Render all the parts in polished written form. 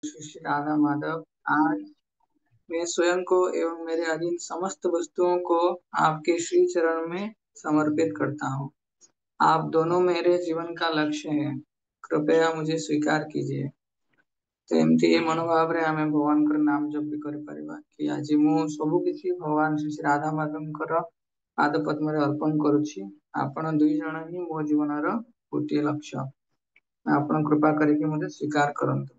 श्री श्री राधा माधव। आज मैं स्वयं को एवं मेरे अधीन समस्त वस्तुओं को आपके श्री चरण में समर्पित करता हूँ। आप दोनों मेरे जीवन का लक्ष्य हैं, कृपया मुझे स्वीकार कीजिए। तो एमती मनोभाव रे आमे भगवान नाम जप भी करि परिबा कि आज मु सब किछि भगवान श्री श्री राधा माधवकर पाद पद्म रे अर्पण करूछि। आपण दुई जण ही मो जीवनर गोटे लक्ष्य। आपण कृपा करके मुझे स्वीकार करंतु।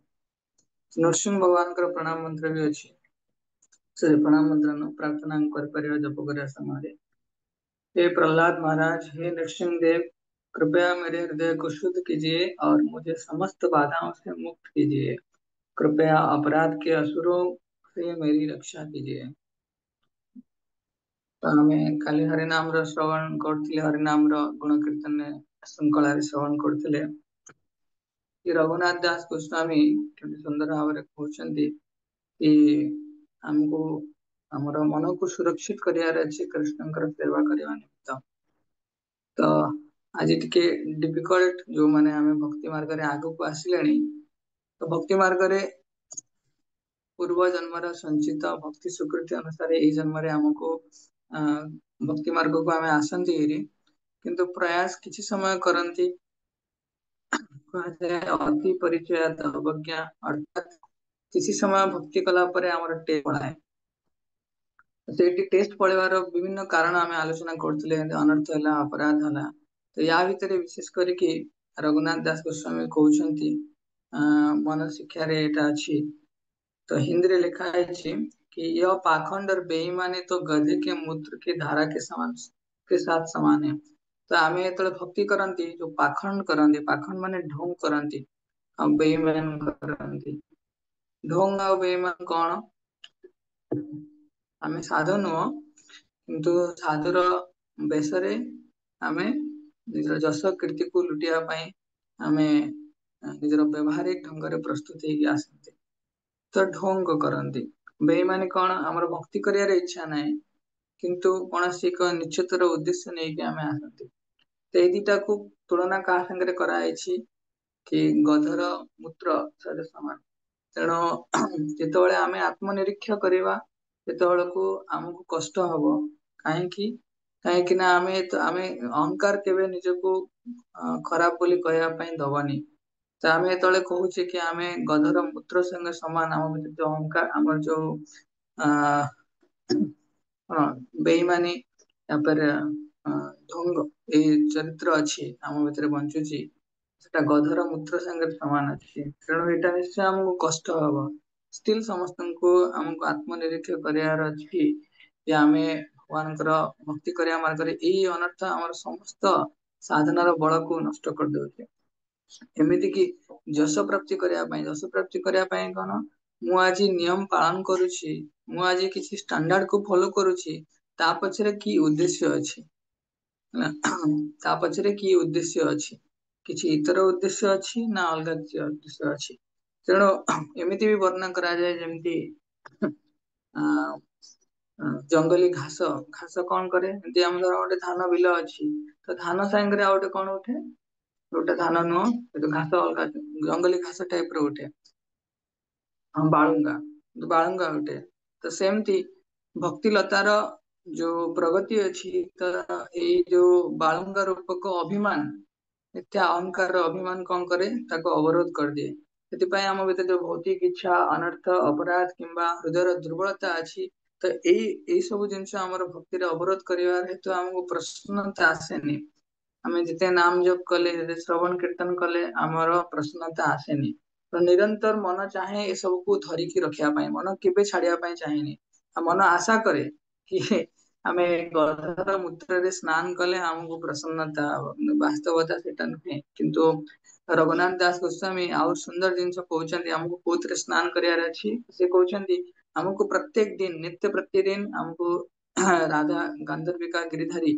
नरसिंह भगवान प्रणाम मंत्र भी अच्छी से प्रणाम मंत्र न प्रार्थना कर जप कर समय हे प्रहलाद महाराज, हे नरसिंह देव, कृपया मेरे हृदय को शुद्ध कीजिए और मुझे समस्त बाधाओं से मुक्त कीजिए। कृपया अपराध के असुरों से मेरी रक्षा कीजिए। तो हमें खाली हरिनाम श्रवण करते, हरिनाम गुण कीर्तन श्रृंखला श्रवण करते। रघुनाथ दास गोस्वामी सुंदर भाव कहते कि हमको हमर मन को सुरक्षित करियार अछि कृष्णकर सेवा करबा निमित्त। तो आज टिके डिफिकल्ट जो माने हमें भक्ति मार्ग रे आगु को आसिलेनी, तो भक्ति मार्ग रे पूर्व जन्मर संचित भक्ति स्वीकृति अनुसार यही जन्म रे हमको भक्ति मार्ग को हमें आसंती किंतु प्रयास किसी समय करंती अति परिचय अवज्ञा अर्थात किसी समय भक्ति कला परे हमर टेस्ट पड़ाए। सेठी टेस्ट पड़ेवार विभिन्न कारण आम आलोचना करते, अनर्थ है, अपराध है। तो या भितर विशेष करके रघुनाथ दास गोस्वामी कहते मन शिक्षा रे एटा अछि। तो हिंदी रे लिखा है कि यह पाखंड और बेईमानी तो गधे के मूत्र की धारा के समान के साथ समान है। तो आम जो भक्ति करती जो पाखंड करती, पाखंड माने ढोंग करती, बेईमान करती। ढोंग आ बेईमान कौन? आम साधु नुह किंतु साधुर बेसरे आमे निजर जश कीर्ति को लुटिया आमे निजर व्यवहारिक ढंग रे प्रस्तुत होगी आसते। तो ढोंग करती। बेईमानी कौन? आमर भक्ति करियार इच्छा ना किंतु कौन एक निश्चितर उद्देश्य नहीं कि आमे आसती। तो ये दुटा को तुलना क्या संगे कराई कि गधर मूत्र सहित समान। तेणु जिते आम आत्मनिरीक्ष करवा को आमको कष्ट हम कहीं कहीं आमे तो आमे अहंकार केवे निजको खराब बोली कहवाई दबनी। तो आम जो कहूचे कि आम गधर मूत्र संगे समान, आम जो अहंकार आम जो बेईमानी ढंग ये चरित्र अच्छी आम भीतर बंचुची सेटा गधर मूत्र संगे समान अच्छी। तेणु यहाँ निश्चय आमको कष्ट हम। स्टिल समस्त को आमको आत्मनिरीक्ष करार अच्छी कि आम भगवान भक्ति करने मार्ग यही अनर्थ आम समस्त साधनार बल को नष्ट कर दे। एमती कि जश प्राप्ति करने, जश प्राप्ति करने कौन मु आज नियम पालन करुछि, मु आज किसी स्टैंडर्ड को फॉलो करुछि, ता पछरे की उद्देश्य अछि, ता पछरे की उद्देश्य अछि, किछि इतर उद्देश्य अछि ना अलग किछि उद्देश्य अछि। तेणु एमिति भी वर्णन करा जाय जेमति जंगली घास, घास कौन करे? एमति हम गोटे धान बिल अछि, तो धान संगे आ गोटे कौन उठे? गोटे धान नुह, घास अलग जंगली घास टाइप रो उठे, हम बालुंगा, बालुंगा उठे। तो सेमती भक्ति लतार जो प्रगति अच्छी, तो ये जो बालुंगा रूपक अभिमान, मिथ्या अहंकार अभिमान कौन करे? ताको अवरोध कर दिए। से आम भीतर जो भौतिक इच्छा, अनर्थ, अपराध किंबा हृदय दुर्बलता अच्छी, तो यही सब जिनस आम भक्ति अवरोध कर हेतु आमको प्रसन्नता आसेनी। आम जिते नाम जप कले, श्रवण कीर्तन कले आमर प्रसन्नता आसेनी। तो निरंतर मन चाहे ये सब को धरिकी रखापी, मन केवे छाड़िया चाहेनी। मन आशा करे कि आम गधर मूत्र स्नान कले आमको प्रसन्नता। वास्तवता सेटा नुहे, किंतु रघुनाथ दास गोस्वामी आउ सुंदर जिनस कहते आमको कौन स्नान करार अच्छी। से कहते आमको प्रत्येक दिन नित्य प्रतिदिन आमको राधा गांधर्विका गिरिधारी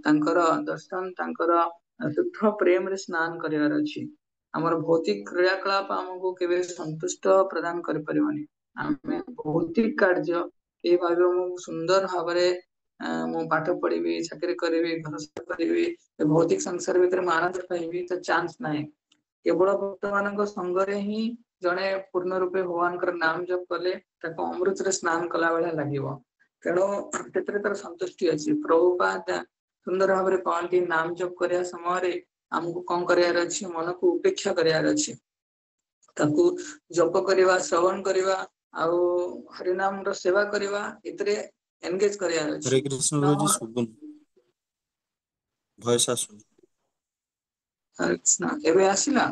तांकर दर्शन, तांकर शुद्ध प्रेम रे स्नान करार अच्छी। आमर भौतिक क्रियाकलाप आमको केवे संतुष्ट प्रदान कर परिबनी। आमे भौतिक कार्य ये भाव सुंदर भाव मु पाठ पढ़ी, चाकरी करी, घर करी, भौतिक संसार भीतर आनंद पाइबी तो चांस ना। केवल भक्त मान संगरे ही ଜଣେ ପୂର୍ଣ୍ଣ ରୂପେ ଭଗବାନଙ୍କର ନାମ ଜପ କଲେ ତାକୁ ଅମୃତରେ ସ୍ନାନ କଲା ଭଳିଆ ଲାଗିବ। ତେଣୁ ସେଥିରେ ତାର ସନ୍ତୁଷ୍ଟି ଅଛି। ପ୍ରଭୁପାଦ ସୁନ୍ଦର ଭାବରେ କହନ୍ତି ନାମ ଜପ କରିବା ସମୟରେ ଆମକୁ କଣ କରିବାର ଅଛି, ମନକୁ ଉପେକ୍ଷା କରିବାର ଅଛି। ତାକୁ ଜପ କରିବା, ଶ୍ରବଣ କରିବା, ଆଉ ହରିନାମ ର ସେବା କରିବା, ଏଥିରେ ଏନଗେଜ କରିବାର ହରେ ଅଛି। କୃଷ୍ଣ ଗୁରୁଜୀ ଶୁଭୁନି, ଭଏସ ଆସୁନି। ଆଚ୍ଛା, ଏବେ ଆସିଲା?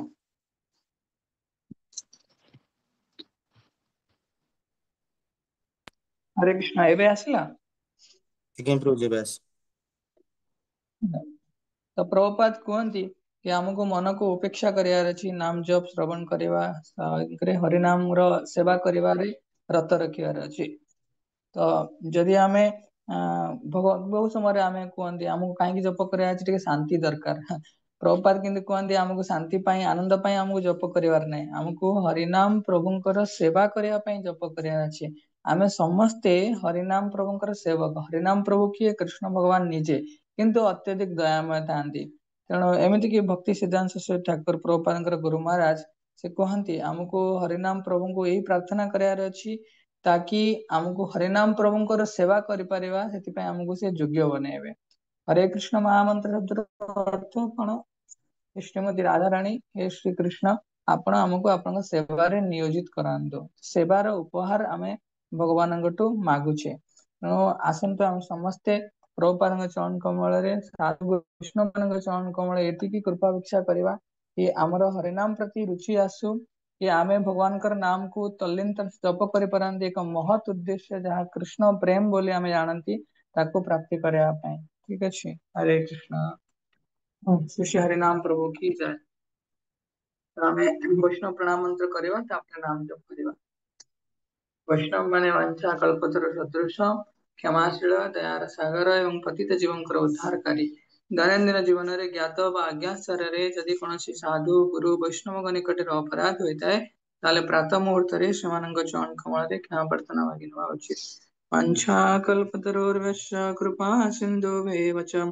ହରେ କୃଷ୍ଣ, ଏବେ ଆସିଲା? ଆଜ୍ଞା ପ୍ରଭୁ ଏବେ ଆସ। ତ ପ୍ରଭୁପାଦ କୁହନ୍ତି କି ଆମକୁ ମନକୁ ଉପେକ୍ଷା କରିବାର ଅଛି, ନାମ ଜପ ଶ୍ରବଣ କରିବା, ହରିନାମ ର ସେବା କରିବାରେ ରତ ରଖିବାର ଅଛି। ତ ଯଦି ଆମେ ବହୁ ସମୟରେ ଆମେ କୁହନ୍ତି ଆମକୁ କାହିଁକି ଜପ କରିବା ଅଛି, ଟିକେ ଶାନ୍ତି ଦରକାର। ପ୍ରଭୁପାଦ କିନ୍ତୁ କୁହନ୍ତି ଆମକୁ ଶାନ୍ତି ପାଇଁ, ଆନନ୍ଦ ପାଇଁ ଆମକୁ ଜପ କରିବାର ନାହିଁ, ଆମକୁ ହରିନାମ ପ୍ରଭୁଙ୍କର ସେବା କରିବା ପାଇଁ ଜପ କରିବାର ଅଛି। ଆମେ ସମସ୍ତେ ହରିନାମ ପ୍ରଭୁଙ୍କର ସେବକ। ହରିନାମ ପ୍ରଭୁ କିଏ? କୃଷ୍ଣ ଭଗବାନ ନିଜେ, କିନ୍ତୁ ଅତ୍ୟଧିକ ଦୟାମୟ ଥାନ୍ତି। ତେଣୁ ଏମିତି କି ଭକ୍ତି ସିଦ୍ଧାନ୍ତ ଠାକୁର ପ୍ରଭୁପାଦଙ୍କର ଗୁରୁ ମହାରାଜ ସେ କୁହନ୍ତି ଆମକୁ ହରିନାମ ପ୍ରଭୁଙ୍କୁ ଏଇ ପ୍ରାର୍ଥନା କରିବାର ଅଛି ତାକି ଆମକୁ ହରିନାମ ପ୍ରଭୁଙ୍କର ସେବା କରିପାରିବା, ସେଥିପାଇଁ ଆମକୁ ସେ ଯୋଗ୍ୟ ବନେଇବେ। ହରେ କୃଷ୍ଣ ମହାମନ୍ତ୍ର ଶବ୍ଦର ଅର୍ଥ କଣ? ଶ୍ରୀମତୀ ରାଧାରାଣୀ, ହେ ଶ୍ରୀକୃଷ୍ଣ ଆପଣ ଆମକୁ ଆପଣଙ୍କ ସେବାରେ ନିୟୋଜିତ କରାନ୍ତୁ। ସେବାର ଉପହାର ଆମେ ଭଗବାନଙ୍କଠୁ ମାଗୁଛେ। ତେଣୁ ଆସନ୍ତୁ ଆମେ ସମସ୍ତେ ପ୍ରଭୁପାଦଙ୍କ ଚରଣ କମଳରେ, ସାଧୁ ବୈଷ୍ଣବ ମାନଙ୍କ ଚରଣ କମଳରେ ଏତିକି କୃପା ଭିକ୍ଷା କରିବା କି ଆମର ହରିନାମ ପ୍ରତି ରୁଚି ଆସୁ, କି ଆମେ ଭଗବାନଙ୍କର ନାମକୁ ତଲ୍ଲୀନ ଜପ କରିପାରନ୍ତି। ଏକ ମହତ ଉଦ୍ଦେଶ୍ୟ ଯାହା କୃଷ୍ଣ ପ୍ରେମ ବୋଲି ଆମେ ଜାଣନ୍ତି, ତାକୁ ପ୍ରାପ୍ତି କରିବା ପାଇଁ। ଠିକ ଅଛି, ହରେ କୃଷ୍ଣ। ଶ୍ରୀ ଶ୍ରୀ ହରିନାମ ପ୍ରଭୁ କି ଜୟ। ଆମେ ବୈଷ୍ଣବ ପ୍ରଣାମ ମନ୍ତ୍ର କରିବା, ତାପରେ ନାମ ଜପ କରିବା। ବୈଷ୍ଣବ ମାନେ ବାଞ୍ଚା କଳ୍ପତରୁ ସଦୃଶ, କ୍ଷମାଶୀଳ, ଦୟାର ସାଗର ଏବଂ ପତିତ ଜୀବଙ୍କର ଉଦ୍ଧାରକାରୀ। ଦୈନନ୍ଦିନ ଜୀବନରେ ଜ୍ଞାତ ବା ଅଜ୍ଞାତସାରରେ ଯଦି କୌଣସି ସାଧୁ ଗୁରୁ ବୈଷ୍ଣବଙ୍କ ନିକଟରେ ଅପରାଧ ହୋଇଥାଏ, ତାହେଲେ ପ୍ରାତଃ ମୁହୂର୍ତ୍ତରେ ସେମାନଙ୍କ ଚରଣ କମଳରେ କ୍ଷମା ପ୍ରାର୍ଥନା ମାଗି ନେବା ଉଚିତ। वंशाकल्पतरुर्भ्यश्च कृपा सिन्धुभ्येव च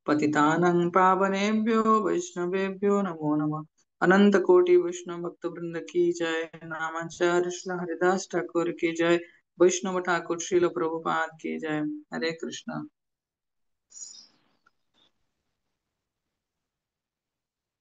पतितानं पावनेभ्यो वैष्णवेभ्यो नमो नमः। अनंत कोटि वैष्णव भक्त वृंद की जय। नामाचार्य श्री हरिदास ठाकुर की जय। वैष्णव ठाकुर श्रील प्रभुपाद की जय। हरे कृष्णा।